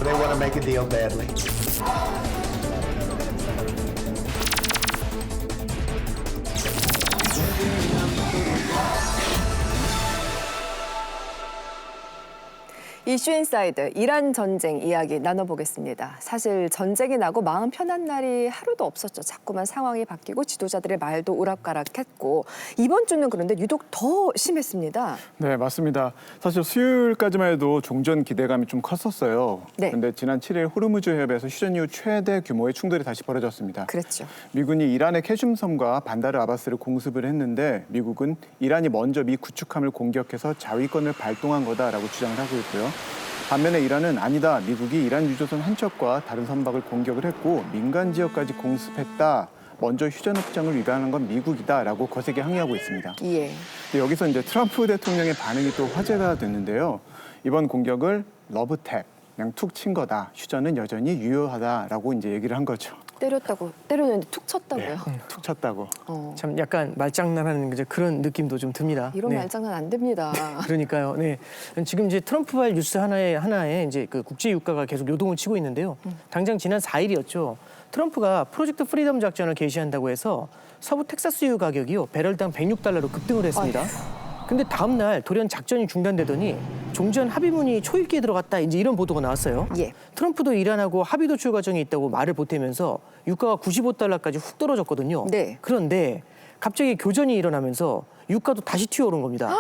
they want to make a deal badly. 이슈인사이드 이란 전쟁 이야기 나눠보겠습니다. 사실 전쟁이 나고 마음 편한 날이 하루도 없었죠. 자꾸만 상황이 바뀌고 지도자들의 말도 오락가락했고 이번 주는 그런데 유독 더 심했습니다. 네, 맞습니다. 사실 수요일까지만 해도 종전 기대감이 좀 컸었어요. 네. 그런데 지난 7일 호르무즈 해협에서 휴전 이후 최대 규모의 충돌이 다시 벌어졌습니다. 그랬죠. 미군이 이란의 캐슘섬과 반다르 아바스를 공습을 했는데 미국은 이란이 먼저 미 구축함을 공격해서 자위권을 발동한 거다라고 주장을 하고 있고요. 반면에 이란은 아니다. 미국이 이란 유조선 한 척과 다른 선박을 공격을 했고 민간 지역까지 공습했다. 먼저 휴전 협정을 위반한 건 미국이다라고 거세게 항의하고 있습니다. 예. 근데 여기서 이제 트럼프 대통령의 반응이 또 화제가 됐는데요. 이번 공격을 러브탭, 그냥 툭 친 거다. 휴전은 여전히 유효하다라고 이제 얘기를 한 거죠. 때렸는데 툭 쳤다고요? 툭 쳤다고. 참 약간 말장난하는 이제 그런 느낌도 좀 듭니다. 이런 네. 말장난 안 됩니다. 그러니까요. 네. 지금 이제 트럼프발 뉴스 하나에 이제 그 국제 유가가 계속 요동을 치고 있는데요. 당장 지난 4일이었죠. 트럼프가 프로젝트 프리덤 작전을 개시한다고 해서 서부 텍사스유 가격이요 배럴당 106달러로 급등을 했습니다. 근데 다음 날 돌연 작전이 중단되더니 종전 합의문이 초읽기에 들어갔다 이제 이런 보도가 나왔어요. 예. 트럼프도 이란하고 합의 도출 과정이 있다고 말을 보태면서 유가가 95달러까지 훅 떨어졌거든요. 네. 그런데 갑자기 교전이 일어나면서 유가도 다시 튀어오른 겁니다.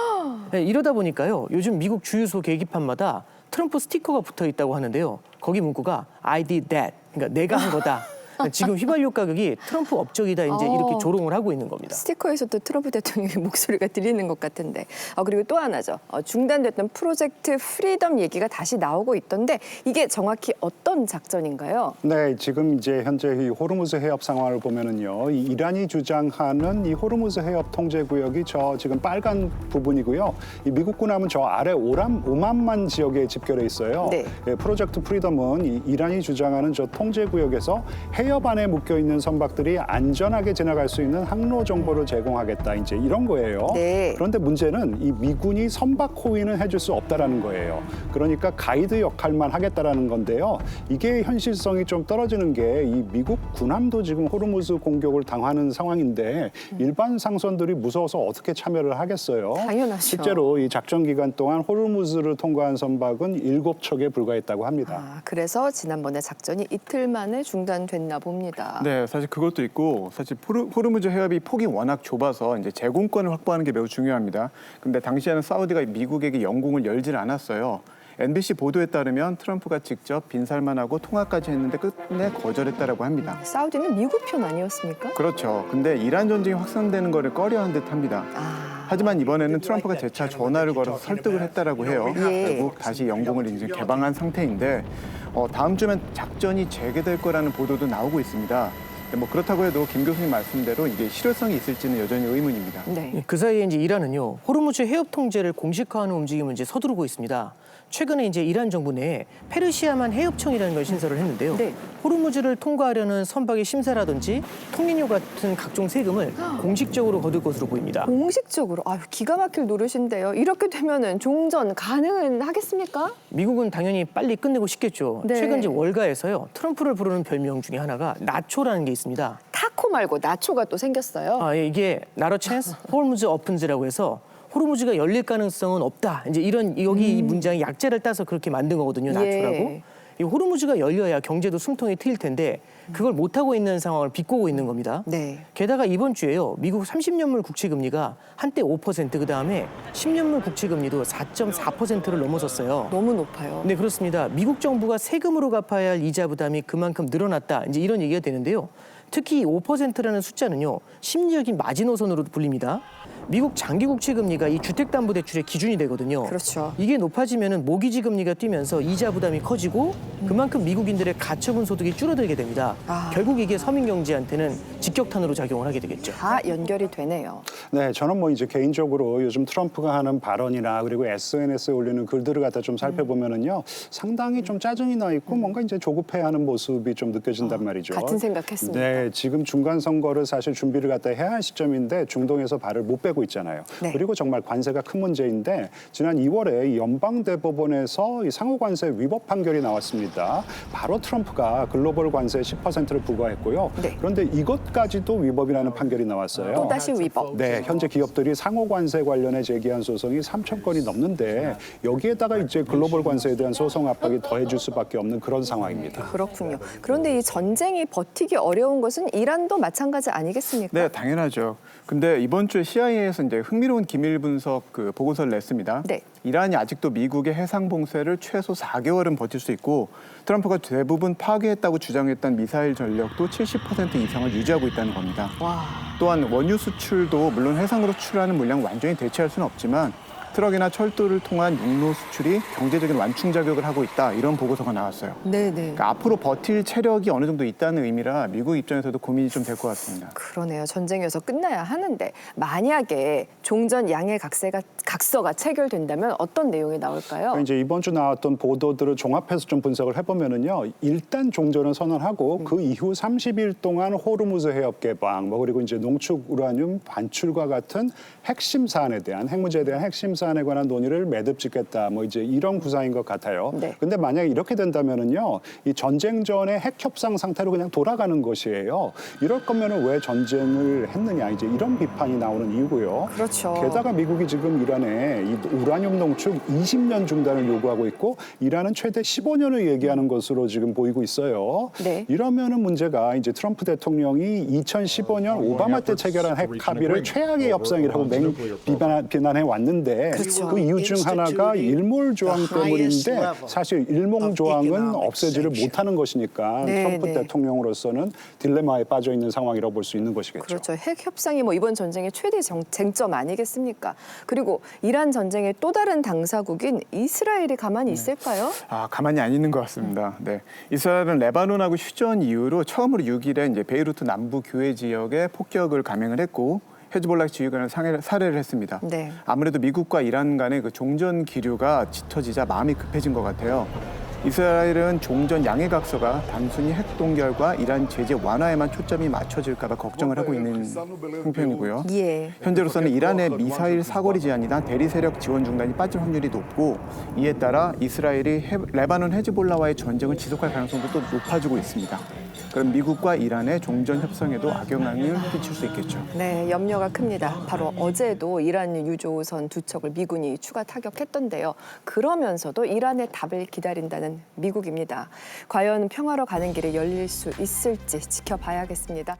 네, 이러다 보니까요. 요즘 미국 주유소 계기판마다 트럼프 스티커가 붙어 있다고 하는데요. 거기 문구가 I did that. 그러니까 내가 한 거다. 지금 휘발유 가격이 트럼프 업적이다 이제 이렇게 조롱을 하고 있는 겁니다. 스티커에서도 트럼프 대통령의 목소리가 들리는 것 같은데. 그리고 또 하나죠. 중단됐던 프로젝트 프리덤 얘기가 다시 나오고 있던데 이게 정확히 어떤 작전인가요? 네, 지금 이제 현재 이 호르무즈 해협 상황을 보면은요, 이 이란이 주장하는 이 호르무즈 해협 통제 구역이 저 지금 빨간 부분이고요, 이 미국군 함은 저 아래 오만만 지역에 집결해 있어요. 네. 예, 프로젝트 프리덤은 이 이란이 주장하는 저 통제 구역에서 해협 안에 묶여 있는 선박들이 안전하게 지나갈 수 있는 항로 정보를 제공하겠다, 이제 이런 거예요. 네. 그런데 문제는 이 미군이 선박 호위는 해줄 수 없다라는 거예요. 그러니까 가이드 역할만 하겠다라는 건데요. 이게 현실성이 좀 떨어지는 게 이 미국 군함도 지금 호르무즈 공격을 당하는 상황인데 일반 상선들이 무서워서 어떻게 참여를 하겠어요? 당연하죠. 실제로 이 작전 기간 동안 호르무즈를 통과한 선박은 7척에 불과했다고 합니다. 그래서 지난번에 작전이 이틀 만에 중단됐나 봅니다. 네, 사실 그것도 있고 사실 호르무즈 해협이 폭이 워낙 좁아서 이제 제공권을 확보하는 게 매우 중요합니다. 근데 당시에는 사우디가 미국에게 영공을 열질 않았어요. NBC 보도에 따르면 트럼프가 직접 빈살만하고 통화까지 했는데 끝내 거절했다라고 합니다. 사우디는 미국 편 아니었습니까? 그렇죠. 근데 이란 전쟁이 확산되는 거를 꺼려한 듯합니다. 하지만 이번에는 트럼프가 재차 전화를 걸어서 설득을 했다라고 해요. 예. 결국 다시 영공을 이제 개방한 상태인데 다음 주면 작전이 재개될 거라는 보도도 나오고 있습니다. 뭐 그렇다고 해도 김 교수님 말씀대로 이게 실효성이 있을지는 여전히 의문입니다. 네. 그 사이에 이제 이란은요 호르무즈 해협 통제를 공식화하는 움직임을 이제 서두르고 있습니다. 최근에 이제 이란 정부 내에 페르시아만 해협청이라는 걸 신설을 했는데요. 네. 호르무즈를 통과하려는 선박의 심사라든지 통행료 같은 각종 세금을 공식적으로 거둘 것으로 보입니다. 공식적으로 기가 막힐 노릇인데요. 이렇게 되면은 종전 가능은 하겠습니까? 미국은 당연히 빨리 끝내고 싶겠죠. 네. 최근 이제 월가에서요 트럼프를 부르는 별명 중에 하나가 나초라는 게 있습니다. 타코 말고 나초가 또 생겼어요. 예, 이게 나로 찬스 호르무즈 오픈즈라고 해서 호르무즈가 열릴 가능성은 없다. 이제 이런 여기 이 문장의 약자를 따서 그렇게 만든 거거든요. 나초라고. 예. 이 호르무즈가 열려야 경제도 숨통이 트일 텐데 그걸 못 하고 있는 상황을 비꼬고 있는 겁니다. 네. 게다가 이번 주에요. 미국 30년물 국채 금리가 한때 5% 그다음에 10년물 국채 금리도 4.4%를 넘어섰어요. 너무 높아요. 네, 그렇습니다. 미국 정부가 세금으로 갚아야 할 이자 부담이 그만큼 늘어났다. 이제 이런 얘기가 되는데요. 특히 5%라는 숫자는요. 심리적인 마지노선으로 불립니다. 미국 장기 국채 금리가 이 주택담보대출의 기준이 되거든요. 그렇죠. 이게 높아지면은 모기지 금리가 뛰면서 이자 부담이 커지고 그만큼 미국인들의 가처분 소득이 줄어들게 됩니다. 결국 이게 서민 경제한테는 직격탄으로 작용을 하게 되겠죠. 다 연결이 되네요. 네, 저는 뭐 이제 개인적으로 요즘 트럼프가 하는 발언이나 그리고 SNS에 올리는 글들을 갖다 좀 살펴보면은요, 상당히 좀 짜증이 나 있고 뭔가 이제 조급해하는 모습이 좀 느껴진단 말이죠. 같은 생각했습니다. 네, 지금 중간 선거를 사실 준비를 갖다 해야 할 시점인데 중동에서 발을 못 빼고 유지하고 있잖아요. 네. 그리고 정말 관세가 큰 문제인데 지난 2월에 이 연방대법원에서 이 상호관세 위법 판결이 나왔습니다. 바로 트럼프가 글로벌 관세 10%를 부과했고요. 네. 그런데 이것까지도 위법이라는 판결이 나왔어요. 또다시 위법. 네, 현재 기업들이 상호 관세 관련해 제기한 소송이 3천 건이 넘는데 여기에다가 이제 글로벌 관세에 대한 소송 압박이 더해질 수밖에 없는 그런 상황입니다. 그렇군요. 그런데 이 전쟁이 버티기 어려운 것은 이란도 마찬가지 아니겠습니까? 네, 당연하죠. 근데 이번 주에 CIA에서 이제 흥미로운 기밀 분석 그 보고서를 냈습니다. 네. 이란이 아직도 미국의 해상 봉쇄를 최소 4개월은 버틸 수 있고 트럼프가 대부분 파괴했다고 주장했던 미사일 전력도 70% 이상을 유지하고 있다는 겁니다. 와. 또한 원유 수출도 물론 해상으로 수출하는 물량 완전히 대체할 수는 없지만 트럭이나 철도를 통한 육로 수출이 경제적인 완충 작용을 하고 있다. 이런 보고서가 나왔어요. 네네. 그러니까 앞으로 버틸 체력이 어느 정도 있다는 의미라 미국 입장에서도 고민이 좀 될 것 같습니다. 그러네요. 전쟁에서 끝나야 하는데 만약에 종전 양해 각서가 체결된다면 어떤 내용이 나올까요? 이제 이번 주 나왔던 보도들을 종합해서 좀 분석을 해보면은요, 일단 종전을 선언하고 그 이후 30일 동안 호르무즈 해협 개방, 뭐 그리고 이제 농축 우라늄 반출과 같은 핵심 사안에 대한 핵 문제에 대한 핵심 사안에 관한 논의를 매듭짓겠다, 뭐 이제 이런 구상인 것 같아요. 네. 근데 만약에 이렇게 된다면은요, 이 전쟁 전에 핵 협상 상태로 그냥 돌아가는 것이에요. 이럴 거면은 왜 전쟁을 했느냐, 이제 이런 비판이 나오는 이유고요. 그렇죠. 게다가 미국이 지금 이란에 이 우라늄 농축 20년 중단을 요구하고 있고 이란은 최대 15년을 얘기하는 것으로 지금 보이고 있어요. 네. 이러면은 문제가 이제 트럼프 대통령이 2015년 오바마 때 체결한 핵 합의를 최악의 협상이라고 비난해 왔는데 그렇죠. 그 이유 중 하나가 일몰 조항 때문인데 사실 일몰 조항은 없애지를 못하는 것이니까 네, 트럼프 네. 대통령으로서는 딜레마에 빠져 있는 상황이라고 볼 수 있는 것이겠죠. 그렇죠. 핵 협상이 뭐 이번 전쟁의 최대 쟁점 아니겠습니까? 그리고 이란 전쟁의 또 다른 당사국인 이스라엘이 가만히 있을까요? 가만히 안 있는 것 같습니다. 네, 이스라엘은 레바논하고 휴전 이후로 처음으로 6일에 이제 베이루트 남부 교외 지역에 폭격을 감행을 했고 헤즈볼라 지휘관을 살해를 했습니다. 네. 아무래도 미국과 이란 간의 그 종전 기류가 짙어지자 마음이 급해진 것 같아요. 이스라엘은 종전 양해 각서가 단순히 핵 동결과 이란 제재 완화에만 초점이 맞춰질까 봐 걱정을 하고 있는 형편이고요. 예. 현재로서는 이란의 미사일 사거리 제한이나 대리 세력 지원 중단이 빠질 확률이 높고 이에 따라 이스라엘이 레바논 헤즈볼라와의 전쟁을 지속할 가능성도 또 높아지고 있습니다. 그럼 미국과 이란의 종전 협상에도 악영향을 끼칠 수 있겠죠. 네, 염려가 큽니다. 바로 어제도 이란 유조선 2척을 미군이 추가 타격했던데요. 그러면서도 이란의 답을 기다린다는 미국입니다. 과연 평화로 가는 길이 열릴 수 있을지 지켜봐야겠습니다.